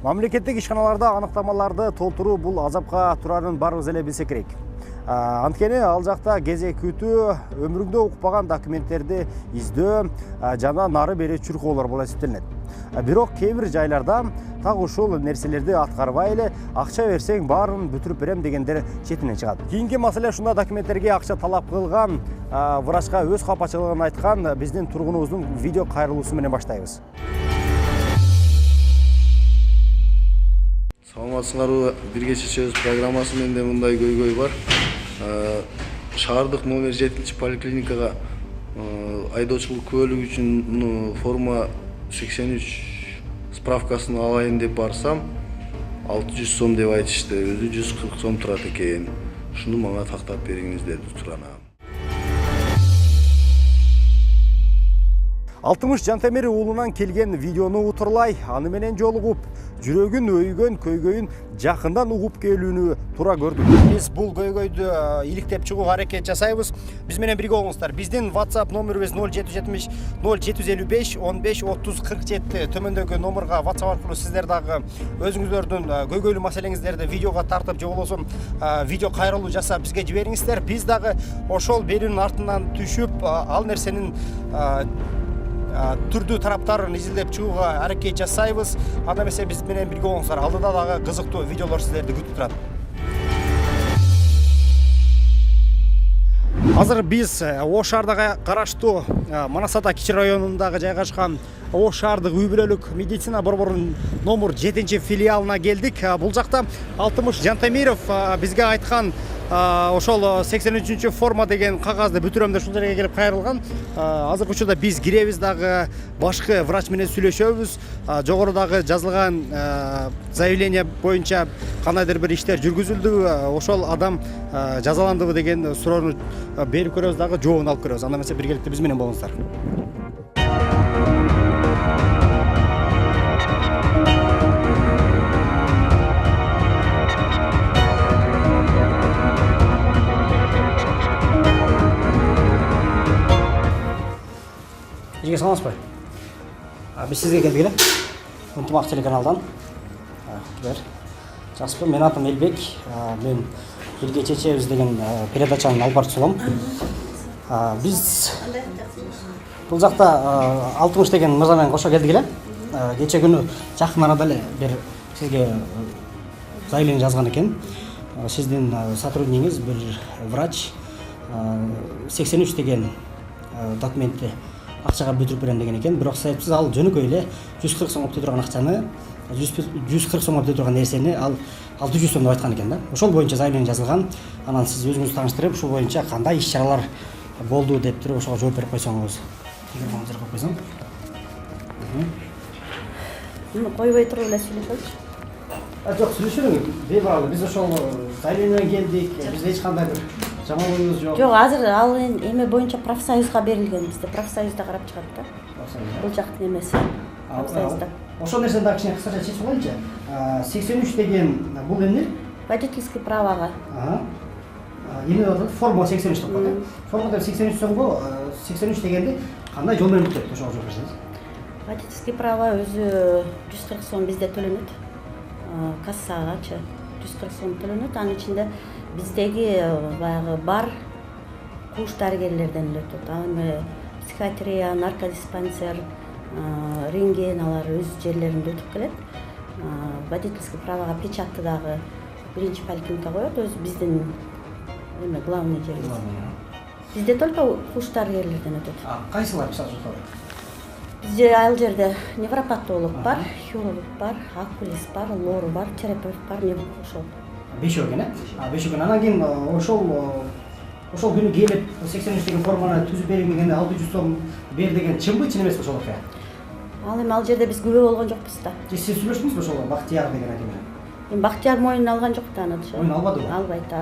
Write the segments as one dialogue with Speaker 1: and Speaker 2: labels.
Speaker 1: Мамлекеттик ишканаларда аныктамаларды толтуруу бул азапка турарын баарыбыз эле билсек керек. Анткени ал жакта кезек күтүү, өмүрүңдө укпаган документтерди издөө жана нары бери чуркоолор болуп эсептелинет. Бирок кээ бир жайларда так ушул нерселерди аткарбай эле акча берсең баарын бүтүрүп берем дегендер четинен чыгат. Кийинки маселе ушундай документтерге акча талап кылган врачка өз капачылыгын айткан биздин тургунубуздун видео кайрылуусу менен баштайбыз.
Speaker 2: Саламатсыңарбы, бирге чечебиз программасы менде мындай көйгөй бар. Шаардык номер 7 поликлиникага айдоочулук куәлүгү үчүн форма 83 справкасын алайын деп барсам 600 сом деп айтышты. Өзү 140 сом турат экен. Шуну мага тактап бериңиз деди Туранам.
Speaker 1: 60 Жантемир уулунан келген видеону утурлай, аны менен жолугуп, жүрөгүн өйгөн көйгөйүн жакындан угуп келүүнү туура көрдүк. Биз бул көйгөйдү иликтеп чыгууга аракет жасайбыз. Биз менен бирге болуңуздар. Биздин WhatsApp номерибиз 0770 0755 15 30 47. Төмөндөгү номерга WhatsApp аркылуу сиздер дагы өзүңүздөрдүн көйгөйлүү маселеңиздерди видеого тартып же болбосо видео кайрылуу жасап бизге жибериңиздер. Биз дагы ошол берүүнүн артынан түшүп ал нерсенин түрдүү тараптарын изилдеп чыгууга аракет жасайбыз. Анда эмесе биз менен бирге болуңуздар. Алдыда дагы кызыктуу видеолор сиздерди күтүп турат. Азыр биз Ош шаардыга караштуу Манас ата кичи районундагы жайгашкан Ош шаардык үй бүлөлүк медицина борборунун номер 7 филиалына келдик. Бул жакта 60 Жантемиров бизге айткан ошол 83 форма деген кагазды бүтүрөм деп ушул жерге келип кайрылган. Азыркы учурда биз киребиз дагы башкы врач менен сүйлөшөбүз. Жогорудагы жазылган заявление боюнча кандайдыр бир иштер жүргүзүлдүбү, ошол адам жазаландыбы деген суроону берип көрөбүз дагы жообун алып көрөбүз. Анда эмесе биргеликте биз менен болуңуздар. Жеге саламатсызбы? Биз сизге келдик эле. Ынтымак телеканалдан. Жақсыбы, мен атым Элбек. Мен бирге чечебиз деген передачанын алып барчысы болом. Биз бул жакта 60 деген мырза менен кошо келдик эле. Кече күнү жакын арада эле бир сизге заявление жазган экен. Сиздин сотруднигиңиз бир врач 83 деген документти акчага бүтүрүп берем деген экен. Бирок себепсиз ал жөнөкөй эле 140 сомго бүтүрүп турган акчаны, 140 сомго бүтүрүп турган нерсени ал 600 сом деп айткан экен да. Ошол боюнча заявление жазылган. Анан сиз өзүңүз тааныштырып, ушул боюнча кандай иш-чаралар болду деп туруп ошого жооп берип койсоңуз. Телефонуңузду коюп койсоң.
Speaker 3: Койбой туруп эле сүйлөшөлүчү.
Speaker 1: Жок, сүйлөшөлүң. Бебагалы, биз ошол заявлениеге келдик. Бизде эч кандай бир жаман жок.
Speaker 3: Жок, азыр ал эме боюнча профсоюзга берилген. Бизде профсоюзда карап чыгат да. Бул жактын эмеси. Профсоюзда.
Speaker 1: Ошол нерсени дагы кичине кыскача чечип алайынчы. 83 деген бул эмне?
Speaker 3: Водительский правага.
Speaker 1: Эме атат форма 83 деп коет. Формада 83 сомго 83 дегенди кандай жол менен бүтөт? Ошого жооп берсеңиз.
Speaker 3: Водительский права өзү 140 сом бизде төлөнөт. Кассагачы 140 сом төлөнөт. Анын ичинде биздеги баягы бар куш дарыгерлерден эле өтөт. Ал эми психиатрия, наркодиспансер, рентген алар өз жерлеринде өтүп келет. Водительский правага печатты дагы биринчи поликлиника коет, өз биздин эме главный жерибиз. Бизде только куш дарыгерлерден өтөт.
Speaker 1: Кайсылар печат жатат?
Speaker 3: Бизде ал жерде невропатолог бар, хирург бар, окулист бар, лор бар, терапевт бар, ошол.
Speaker 1: Бешөө экен, бешөө экен. Анан кийин ошол күнү келип 83 деген форманы түзүп бергенде 600 сом бер деген чынбы, чын эмеспи ошол окуя?
Speaker 3: Ал эми ал жерде биз күбө болгон жокпуз да.
Speaker 2: Сиз сүйлөштүңүзбү ошол Бактияр деген акеме?
Speaker 3: Эми Бактияр мойнуна алган жок да аны.
Speaker 2: Мойнуна албадыбы?
Speaker 3: Албайт.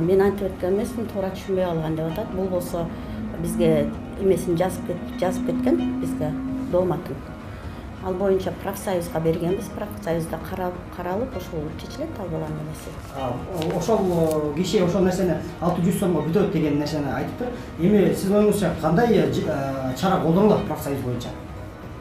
Speaker 3: Мен антип өткөн эмесмин, туура түшүнбөй алган деп атат. Бул болсо бизге эмесин жазып кеткен, бизге дооматын. Ал боюнча профсоюзга бергенбиз, профсоюзда каралып, ошол чечилет ал баланын эмеси.
Speaker 1: Ошол киши ошол нерсени 600 сомго бүтөт деген нерсени айтыптыр. Эми сиз оюңузча кандай чара колдонулат профсоюз боюнча?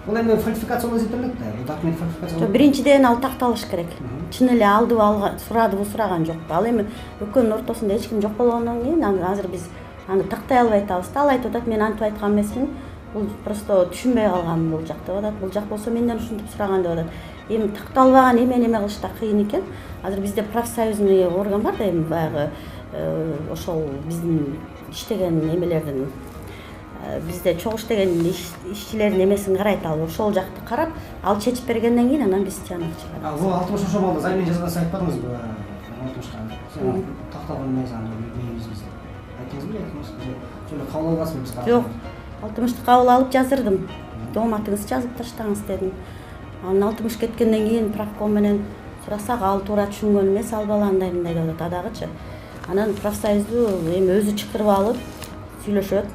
Speaker 1: Бул эми фальсификациялуу эсептелет да. Бул документ фальсификациялуу.
Speaker 3: Биринчиден ал такталыш керек. Чын эле алдыбы алган, сурадыбы сураган жокпу. Ал эми экөөнүн ортосунда эч ким жок болгондон кийин азыр биз аны тактай албай атабыз да. Ал айтып атат, мен антип айткан эмесмин. Бул просто түшүнбөй калгам бул жак деп атат. Бул жак болсо менден ушинтип сураган деп атат. Эми такталбаган неме кылыш да кыйын экен. Азыр бизде профсоюзный орган бар да, эми баягы ошол биздин иштеген эмелердин бизде чогуу иштеген ишчилердин эмесин карайт, ал ошол жакты карап, ал чечип бергенден кийин анан биз тыянак чыгарабыз.
Speaker 1: Бул 60 ошол балда займен жазганда айтпадыңызбы? 60ка. Сен такталган эмес аны мейбиз айтыңызбы, айтыңызбы? Жөн кабыл албасызбы биз карап?
Speaker 3: Жок. 60-ты кабыл алып жаздырдым. Дооматыңыз жазып таштаңыз дедим. Анан 60 кеткенден кийин правком менен сурасак, ал туура түшүнгөн эмес, ал бала андай деп атат, адагычы. Анан профсоюзду эми өзү чакырып алып сүйлөшөт.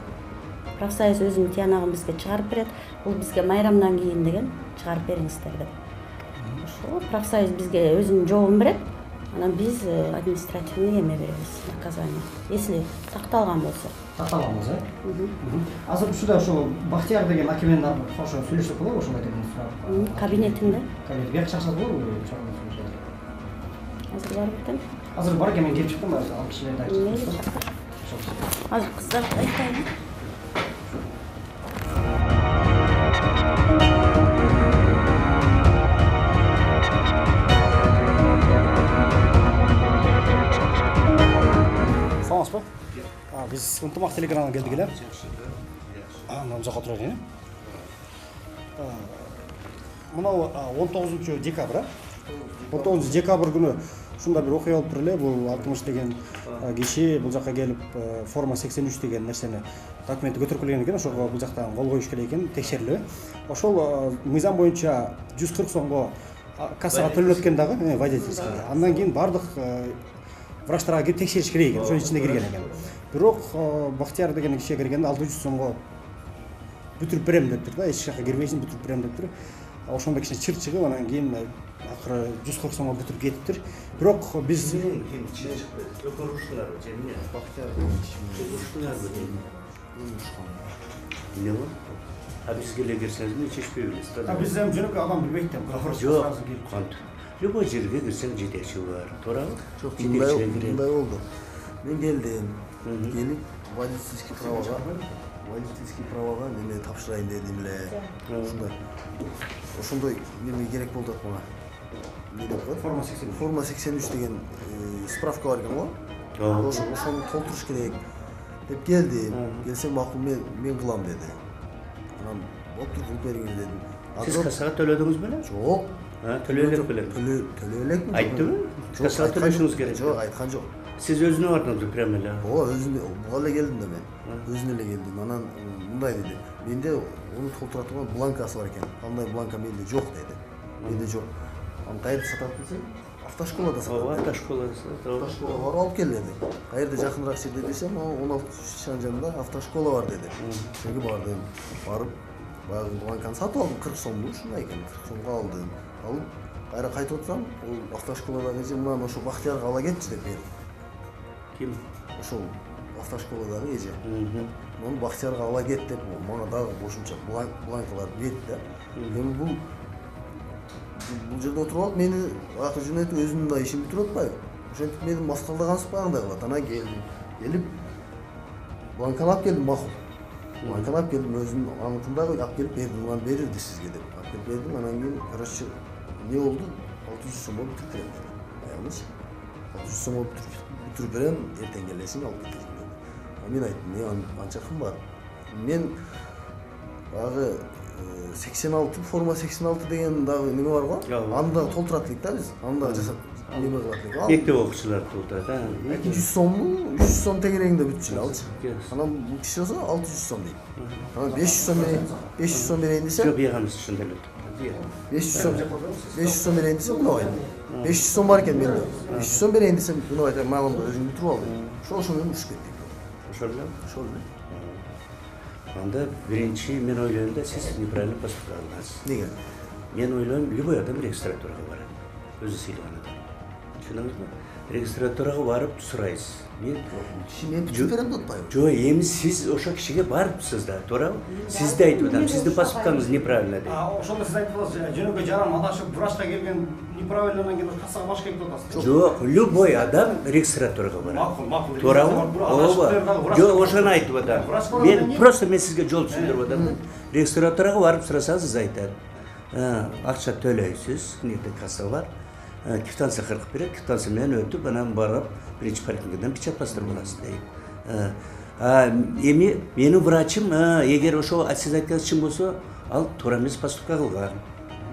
Speaker 3: Профсоюз өзүнүн тиянагын бизге чыгарып берет. Бул бизге майрамдан кийин деген чыгарып бериңиздер деп. Ошо профсоюз бизге өзүнүн жообун берет. Анан биз административный эме беребиз, наказание. Если такталган болсо.
Speaker 1: Такталган болсо, азыр ушуда ошо Бахтияр деген акимен ошо сүйлөшсөк болобу ошондой деген сурап?
Speaker 3: Кабинетинде.
Speaker 1: Кабинет бияк чакырсак болобу?
Speaker 3: Азыр бар бекен.
Speaker 1: Азыр бар экен, мен келип чыктым, ал кишилерди айтып.
Speaker 3: Азыр кыздарды айтайын.
Speaker 1: Саламатсызбы? Биз ынтымак телеканалына келдик эле. Мына жака тура эле. Мынау 19 декабрь. 19 декабрь күнү ушундай бир окуя болуп тур эле. Бул 60 деген киши бул жака келип форма 83 деген нерсени документти көтөрүп келген экен. Ошого бул жактан кол коюш керек экен, текшерилиби. Ошол мыйзам боюнча 140 сомго кассага төлөнөт экен дагы, водительский. Андан кийин бардык врачтарга келип текшериш керек экен, ошонун ичинде кирген экен. Бирок Бахтияр деген кишиге киргенде 600 сомго бүтүрүп берем дептир да, эч жака кирбейсиң, бүтүрүп берем дептир. Ошондо кичине чыр чыгып, анан кийин акыры 140 сомго бүтүрүп кетиптир. Бирок биз
Speaker 4: Бизге эле кирсеңиз мен чечпей билесиз да.
Speaker 1: Биз эми жөнөкөй адам билбейт да,
Speaker 4: Жок, любой жерге кирсең жетекчи бар, туурабы?
Speaker 2: Жок, мындай болду. Мен келдим, келип водительский правага неме тапшырайын дедим эле. Ошондой неме керек болду мага. Не деп коет? Форма 83 деген справка бар экен го. Ошону толтуруш керек деп келдим. Келсем макул, мен кылам деди. Анан болуптур, кылып бериңиз дедим.
Speaker 4: Сиз кассага төлөдүңүз беле?
Speaker 2: Жок.
Speaker 4: Төлөй элек беле?
Speaker 2: Төлөй элекмин.
Speaker 4: Айттыбы? Кассага төлөшүңүз керек.
Speaker 2: Жок, айткан жок.
Speaker 4: Сиз өзүнө бардыңызбы прямо эле?
Speaker 2: Ооба, өзүнө буга эле келдим да мен. Өзүнө эле келдим. Анан мындай деди. Менде ону толтура турган бланкасы бар экен. Андай бланка менде жок деди. Менде жок. Аны кайерде сатат десем, автошколада сатат.
Speaker 4: Ооба, автошколада сатат.
Speaker 2: Автошколага барып алып кел деди. Кайерде жакыныраак жерде десем, 16 шан жанында автошкола бар деди. Ошоге бардым. Барып, баягы бланканы сатып алдым, 40 сомду, ушундай экен. 40 сомго алдым. Алып, кайра кайтып отсам, ол автошколадагы эже мынаны ошо Бахтиярга ала кетчи деп берди.
Speaker 4: Ким?
Speaker 2: Ошол автошколадагы эже. Муну Бахтиярга ала кет деп мага дагы кошумча бланкаларды берди да. Эми бул жерде отуруп алып, мени акы жөнөтүп өзүнүн да ишин бүтүрүп атпайбы? Ошентип мени маскалдагансып баягындай кылат. Анан келип бланканы алып келдим, макул. Бланканы алып келдим, өзүнүн аңытындагы алып келип бердим, мына берилди сизге деп. Алып келип бердим, анан кийин короче не болду? 600 сомго бүтүрүп берем деди. Аябыңыз? 600 сомго бүтүрүп берем, эртең келесиң алып кетесиң деди. Мен айттым, мен анча кымбат. Мен баягы 86 форма 86 деген дагы неме бар го? Аны дагы толтурат элек да биз. Аны дагы жасап неме кылат элек.
Speaker 4: Мектеп окуучулар толтурат,
Speaker 2: 200 сомму, 300 сом тегерегинде бүтчү алчы. Анан бул киши болсо 600 сом дейт. Анан 500 сом берейин десе.
Speaker 4: Жок, бияганыз ошондой эле.
Speaker 2: 500 сом берейин десем, мынабай. 500 сом бар экен менде. 500 сом берейин десем, мынабай айтам, мага өзүң бүтүрүп ал дейт. Ошол менен урушуп кеттик.
Speaker 4: Ошол эле?
Speaker 2: Ошол эле.
Speaker 4: Анда биринчи мен ойлойм да, сиз неправильно поступкандыңыз.
Speaker 2: Неге?
Speaker 4: Мен ойлойм, любой адам регистратурага барат. Өзү сыйлаган адам. Түшүнүңүзбү? регистратурага барып сурайсыз.
Speaker 5: Мен түшүп берем деп атпайбы?
Speaker 4: Жо, эми сиз ошо кишиге барыпсыз да, туурабы? Сиз да айтып атам, сиздин паспортуңуз неправильно дейт.
Speaker 1: Ошондо сиз айтып атасыз, жөнөкөй жаран адашып, врачка келген неправильнодан кийин кассага баш келип атасыз.
Speaker 4: Жок, любой адам регистратурага барат.
Speaker 1: Макул.
Speaker 4: Туурабы? Ооба. Жок, ошону айтып атам. Мен сизге жол түшүндүрүп атам да. Регистратурага барып сурасаңыз айтат. Акча төлөйсүз, негде касса бар. Квитанция кыркып берет, квитанция менен өтүп, анан барып, биринчи паркингден печать бастырып аласыз дейт. Эми менин врачым, эгер ошо сиз айтканыңыз чын болсо, ал туура эмес поступка кылган.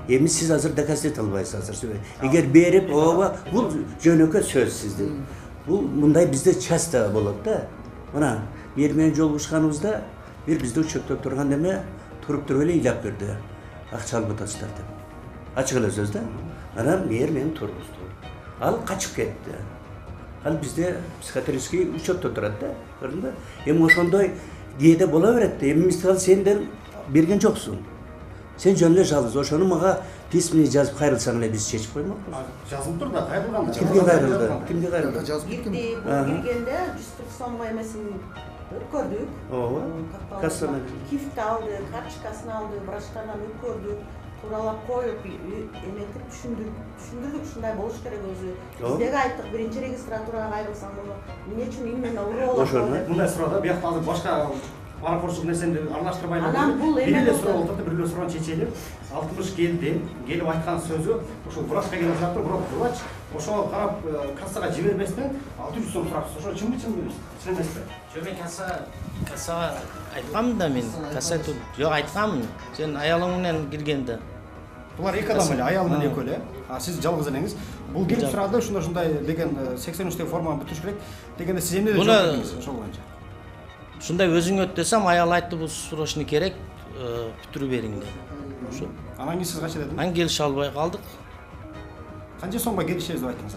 Speaker 4: Эми сиз азыр доказать эте албайсыз азыр. Эгер берип, ооба, бул жөнөкөй сөз сиздин. Бул мындай бизде часто болот да. Мына, мери менен жолугушканыбызда бир бизде учетто турган неме туруп эле ыйлап берди. Акча алып атасыздар деп. Ачык эле сөз да. Анан мери менен тургузду. Ал качып кетти. Ал бизде психиатрический учетто турат да. Көрдүң бө? Эми ошондой кээде бола берет да. Эми мисалы сенден берген жоксуң. Сен жөн эле жалгыз ошону мага письмени жазып кайрылсаң эле биз чечип коймокпуз.
Speaker 1: Жазылып тур да, кайрылган.
Speaker 4: Кимге кайрылды?
Speaker 5: Жазып кеткен.
Speaker 3: Келгенде 140 сомго эмесин өткөрдүк.
Speaker 4: Ооба. Кассадан.
Speaker 3: Кифт алды, карточкасын алды, врачтардан өткөрдүк. Тууралап коюп, эметип түшүндүрдүк, ушундай болуш керек өзү. Биздеги айттык, биринчи регистратурага кайрылсаң болот. Эмне үчүн именно уруу болот?
Speaker 4: Ошону.
Speaker 1: Мындай суроо да, биякта азыр башка парақоршылық нерсени аралаштырбай
Speaker 3: Анан бул эме
Speaker 1: бир эле суроо болуп, бир эле суроону чечели. 60 келип айткан сөзү ошол врачка келип жатыр, бирок врач ошого карап кассага жибербестен 600 сом сурапсыз. Ошо чынбы эмеспи?
Speaker 6: Жок, мен кассага айтканмын да, мен касса жок айтканмын. Сен аялың менен киргенде.
Speaker 1: Булар эки адам эле, аялы менен экөө эле. Сиз жалгыз элеңиз. Бул келип сурады, ушундай деген 83-төгү форманы бүтүрүш керек дегенде сиз эмне деп жооп бердиңиз ошол боюнча?
Speaker 6: Ушундай өзүң өт десем, аял айтты, бул срочный керек, бүтүрүп бериң деп. Ошо.
Speaker 1: Анан кийин сиз кача дедиңиз?
Speaker 6: Анан келише албай калдык.
Speaker 1: Канча сомго келишебиз деп айттыңыз?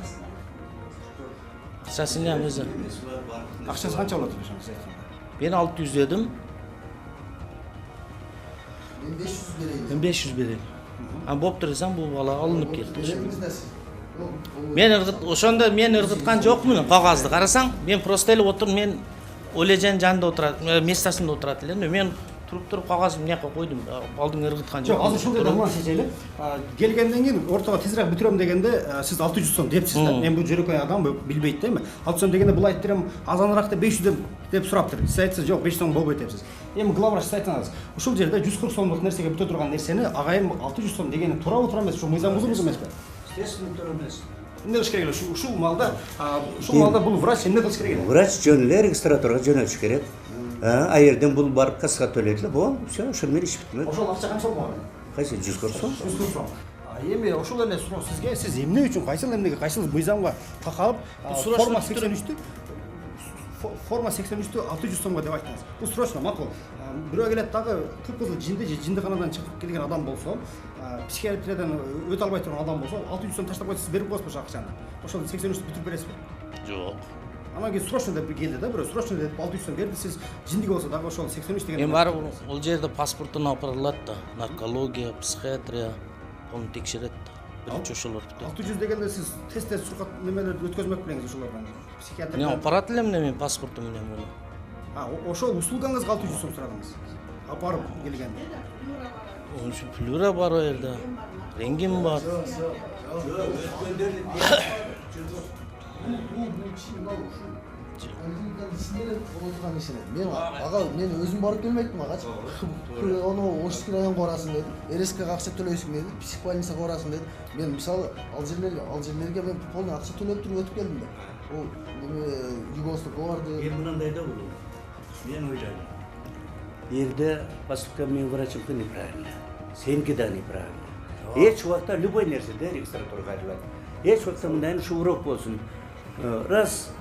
Speaker 6: Акчасын ham өзү.
Speaker 1: Акчасы канча болот ошону сиз айтканда?
Speaker 6: Мен 600 дедим.
Speaker 5: Мен 500 берейин.
Speaker 6: Мен 500 берейин. Болуптур десем, бул бала алынып кетти. Мен ошондо мен ыргыткан жокмун, кагазды карасаң, мен просто эле отуруп, мен Олежан жанында отурат, местасында отурат элем. Мен туруп кагазды эмнеге койдум, балдың ыргыткан жок.
Speaker 1: Жок, азыр ушундай да мына чечели. Келгенден кийин ортого тезирээк бүтүрөм дегенде сиз 600 сом депсиз да. Мен бул жөнөкөй адам билбейт да эми. 600 сом дегенде бул айтып берем, азаныраак деп 500 деп сураптыр. Сиз айтсаңыз жок, 500 сом болбойт депсиз. Эми главврач сиз айтсаңыз, ушул жерде 140 сомдук нерсеге бүтө турган нерсени агайым 600 сом дегени туурабы туура эмес, ушу мыйзам бузулуш эмеспи?
Speaker 4: Естественно, туура эмес.
Speaker 1: Эмне кылыш керек эле? Ушул маалда бул врач эмне кылыш керек эле?
Speaker 4: Врач жөн эле регистратурага жөнөтүш керек. А жерден бул барып кассага төлөйт эле, болду. Все, ошол менен иш бүт.
Speaker 1: Ошол акча канча болгон?
Speaker 4: Кайсы 140 сом?
Speaker 1: 140 сом. Эми ошол эле суроо сизге, сиз эмне үчүн кайсыл эмнеге, кайсыл мыйзамга такалып форма 83-тү форма 83-тү 600 сомго деп айттыңыз. Бул срочно макул. Бирөө келет дагы кып-кызыл жинди же жиндиканадан чыгып келген адам болсо, психиатриядан өтө албай турган адам болсо, 600 сом таштап койсо, сиз берип коесузбу акчаны? Ошол 83-тү бүтүрүп бересизби?
Speaker 6: Жок.
Speaker 1: Анан кийин срочно деп келди да, бирөө срочно деп 600 сом берди, сиз жиндиги болсо дагы ошол 83 деген.
Speaker 6: Мен барып ол жерде паспортун алып барылат да, наркология, психиатрия, onu текшерет да. Биринчи ошолор бүтөт.
Speaker 1: 600 дегенде сиз тест суркат немелерди өткөзмөк белеңиз ошолордон. Психиатр.
Speaker 6: Мен аппарат элем мен паспортум менен муну.
Speaker 1: Ошол услугаңызга 600 сом сурадыңыз. Апарып келгенде.
Speaker 6: Ошо плюра бар о жерде. Рентген бар.
Speaker 5: Мен ага мен өзүм барып келмектим агачы. Ону Ошский районго барасың деди. РСКга акча төлөйсүң деди. Психбольницага барасың деди. Мен мисалы ал жерлерге мен полный акча төлөп туруп өтүп келдим да. Ол Югослав барды.
Speaker 4: Эми мындай да болду. Мен ойлойм. Жерде поступка менин врачымды неправильно. Сеники да неправильно. Эч убакта любой нерседе регистратурага кайрылат. Эч убакта мындай ушу урок болсун. Раз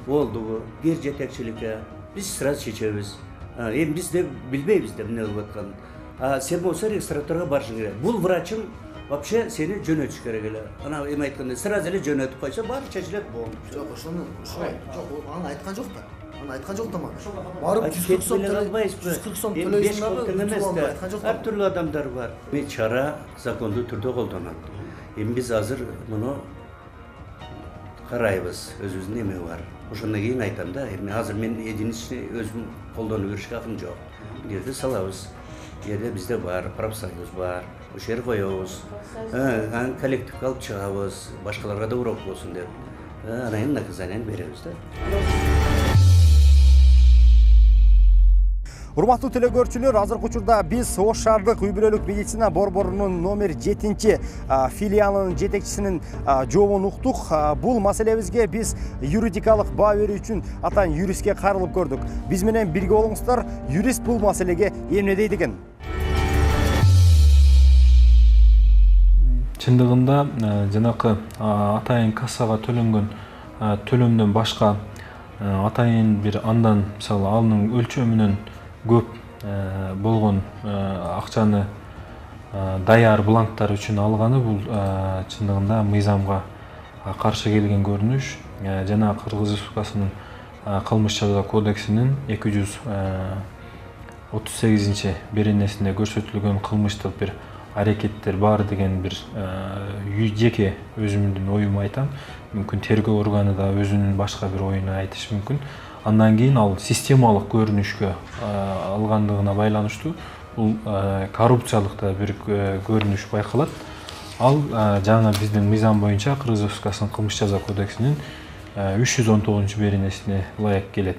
Speaker 4: болду, гер жетекчиликке биз сразу чечебиз. Эми биз де билбейбиз да эмне кылып атканын. Сен болсо регистратурага барышың керек. Бул врачым вообще сени жөнөтүш керек эле. Ана эми айткандай сразу эле жөнөтүп койсо баары чечилет болду.
Speaker 5: Жок, ошону жок, аны айткан жок да. Аны айткан жок да мага. Барып 140 сом төлөйсүң. 140 сом төлөйсүң.
Speaker 4: Ар түрлүү адамдар бар. Эми чара закондуу түрдө колдонулат. Эми биз азыр муну карайбыз, өзүбүздүн эме бар. Ошондон кийин айтам да, эми азыр мен единичный өзүм колдонуп беришке акым жок. Жерде салабыз. Жерде бизде бар, профсоюз бар. Ошол жерге коебуз. Анан коллективге алып чыгабыз, башкаларга да урок болсун деп. Анан кийин наказанияны беребиз да.
Speaker 1: Урматтуу телекөрүүчүлөр, азыркы учурда биз Ош шаардык үй бүлөлүк медицина борборунун номер 7 филиалынын жетекчисинин жообун уктук. Бул маселебизге биз юридикалык баа берүү үчүн атайын юристке кайрылып көрдүк. Биз менен бирге болуңуздар. Юрист бул маселеге эмне дейт экен?
Speaker 7: Чындыгында жанакы атайын кассага төлөнгөн төлөмдөн башка атайын бир андан мисалы анын өлчөмүнөн көп болгон акчаны даяр бланктар үчүн алганы бул чындыгында мыйзамга каршы келген көрүнүш. Жана Кыргыз Республикасынын кылмыш жаза кодексинин 238 беренесинде көрсөтүлгөн кылмыштык бир аракеттер бар деген бир жеке өзүмдүн оюмду айтам. Мүмкүн тергөө органы да өзүнүн башка бир оюн айтышы мүмкүн. Андан кийин ал системалык көрүнүшкө алгандыгына байланыштуу бул коррупциялык да бир көрүнүш байкалат. Ал жаңы биздин мыйзам боюнча Кыргыз Республикасынын кылмыш жаза кодексинин 319 беренесине ылайык келет.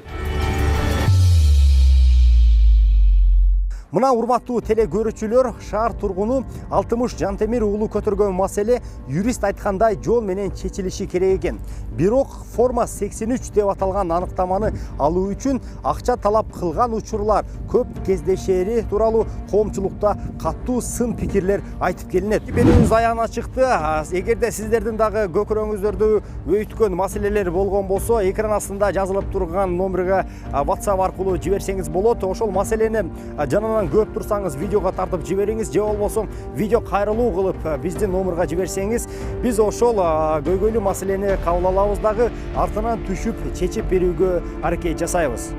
Speaker 1: Мына урматтуу теле көрүүчүлөр, шаар тургуну Алтымыш Жантемир уулу көтөргөн маселе юрист айткандай жол менен чечилиши керек экен. Бирок форма 83 деп аталган аныктаманы алуу үчүн акча талап кылган учурлар көп кездешери тууралуу коомчулукта катуу сын пикирлер айтып келинет. Берүүбүз аягына чыкты. Эгерде сиздердин дагы көкүрөңүздөрдү өйткөн маселелер болгон болсо, экран астында жазылып турган номерге WhatsApp аркылуу жиберсеңиз болот. Ошол маселени жанынан көп турсаңыз видеого тартып жибериңиз, же болбосо видео кайрылуу кылып биздин номерге жиберсеңиз, биз ошол көйгөйлүү маселени кабыл алабыз дагы артынан түшүп чечип берүүгө аракет жасайбыз.